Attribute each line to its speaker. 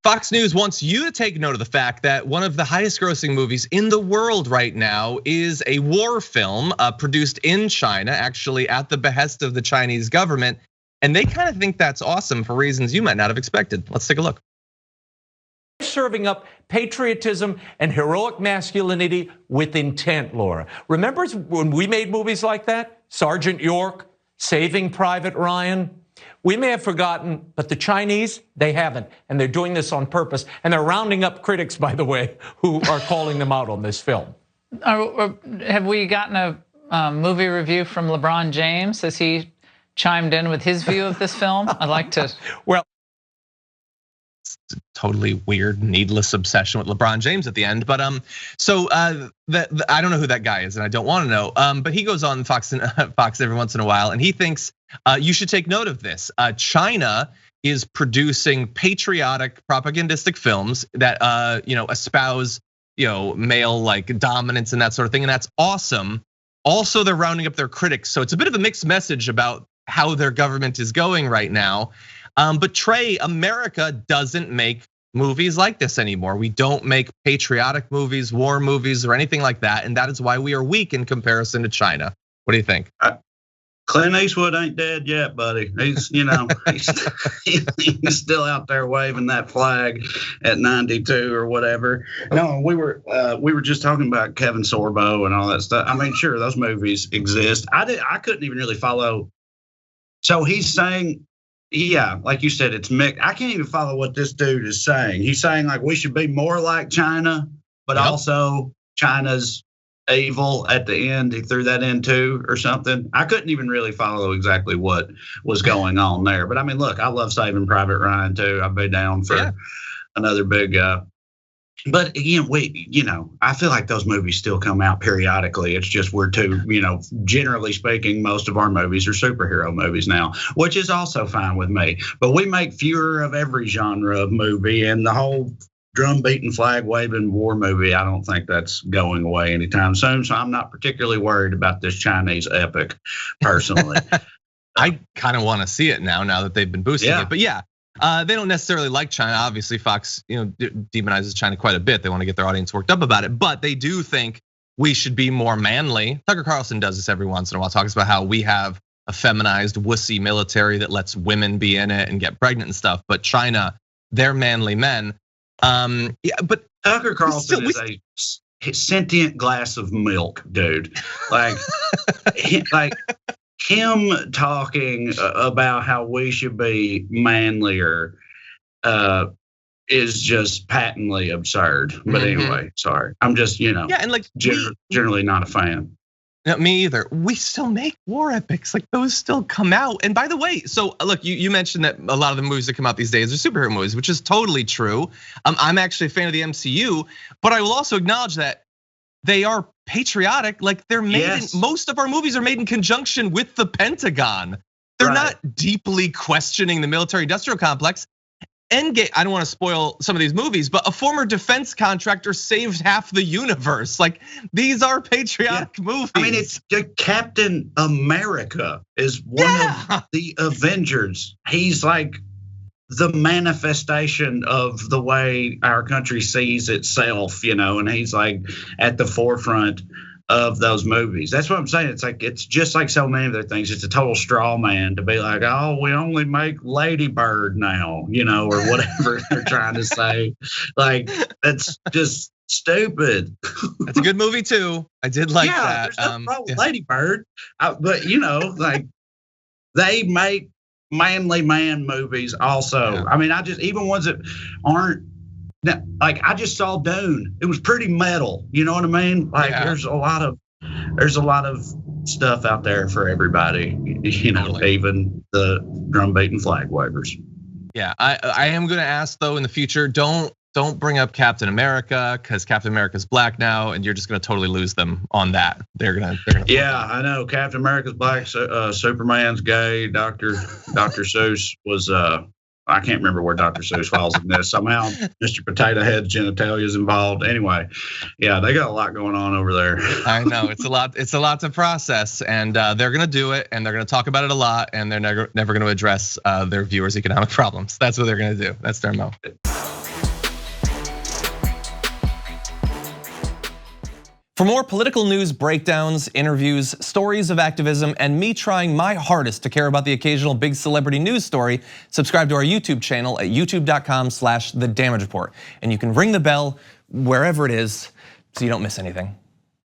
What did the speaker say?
Speaker 1: Fox News wants you to take note of the fact that one of the highest grossing movies in the world right now is a war film produced in China, actually at the behest of the Chinese government. And they kind of think that's awesome for reasons you might not have expected. Let's take a look.
Speaker 2: Serving up patriotism and heroic masculinity with intent, Laura. Remember when we made movies like that? Sergeant York, Saving Private Ryan? We may have forgotten, but the Chinese, they haven't. And they're doing this on purpose. And they're rounding up critics, by the way, who are calling them out on this film.
Speaker 3: Have we gotten a movie review from LeBron James? Has he chimed in with his view of this film? I'd like to.
Speaker 1: Well, totally weird, needless obsession with LeBron James at the end. But so I don't know who that guy is, and I don't want to know. But he goes on Fox every once in a while, and he thinks you should take note of this. China is producing patriotic, propagandistic films that espouse male like dominance and that sort of thing, and that's awesome. Also, they're rounding up their critics, so it's a bit of a mixed message about how their government is going right now. But Trae, America doesn't make movies like this anymore. We don't make patriotic movies, war movies, or anything like that, and that is why we are weak in comparison to China. What do you think?
Speaker 4: Clint Eastwood ain't dead yet, buddy. He's he's still out there waving that flag at 92 or whatever. No, we were just talking about Kevin Sorbo and all that stuff. I mean, sure, those movies exist. I couldn't even really follow. So he's saying, yeah, like you said, it's mixed. I can't even follow what this dude is saying. He's saying like we should be more like China, but also China's evil at the end. He threw that in too or something. I couldn't even really follow exactly what was going on there. But I mean, look, I love Saving Private Ryan too. I'd be down for another big. But again, I feel like those movies still come out periodically. It's just we're too, generally speaking, most of our movies are superhero movies now, which is also fine with me. But we make fewer of every genre of movie, and the whole drum beating, flag waving war movie, I don't think that's going away anytime soon. So I'm not particularly worried about this Chinese epic, personally.
Speaker 1: I kind of want to see it now that they've been boosting it. But they don't necessarily like China. Obviously, Fox, demonizes China quite a bit. They want to get their audience worked up about it, but they do think we should be more manly. Tucker Carlson does this every once in a while, talks about how we have a feminized, wussy military that lets women be in it and get pregnant and stuff. But China, they're manly men. But
Speaker 4: Tucker Carlson is a sentient glass of milk, dude. Like him talking about how we should be manlier is just patently absurd. But anyway, sorry. I'm just,
Speaker 1: and like
Speaker 4: generally not a fan.
Speaker 1: No, me either. We still make war epics, like those still come out. And by the way, so look, you mentioned that a lot of the movies that come out these days are superhero movies, which is totally true. I'm actually a fan of the MCU, but I will also acknowledge that they are patriotic. Like they're made most of our movies are made in conjunction with the Pentagon. They're not deeply questioning the military industrial complex. Endgame, I don't want to spoil some of these movies, but a former defense contractor saved half the universe. Like these are patriotic movies.
Speaker 4: I mean, it's Captain America is one of the Avengers. He's like the manifestation of the way our country sees itself, and he's like at the forefront of those movies. That's what I'm saying. It's just like so many other things. It's a total straw man to be like, oh, we only make Lady Bird now, or whatever they're trying to say. Like, that's just stupid.
Speaker 1: That's a good movie too. I did like that.
Speaker 4: There's nothing wrong with Lady Bird, but like they make manly man movies also. Yeah. I mean, even ones that aren't. Like I just saw Dune. It was pretty metal. You know what I mean? Like there's a lot of stuff out there for everybody. Even the drum beating flag wavers.
Speaker 1: Yeah, I am going to ask though in the future, don't bring up Captain America because Captain America's black now, and you're just going to totally lose them on that. They're gonna.
Speaker 4: Yeah, I know. Captain America's black. Superman's gay. Dr. Seuss was. I can't remember where Dr. Seuss falls in this. Somehow Mr. Potato Head's genitalia is involved. Anyway, yeah, they got a lot going on over there.
Speaker 1: I know, it's a lot. It's a lot to process, and they're gonna do it, and they're gonna talk about it a lot, and they're never gonna address their viewers' economic problems. That's what they're gonna do. That's their mo. For more political news breakdowns, interviews, stories of activism, and me trying my hardest to care about the occasional big celebrity news story, subscribe to our YouTube channel at youtube.com/The Damage Report. And you can ring the bell wherever it is so you don't miss anything.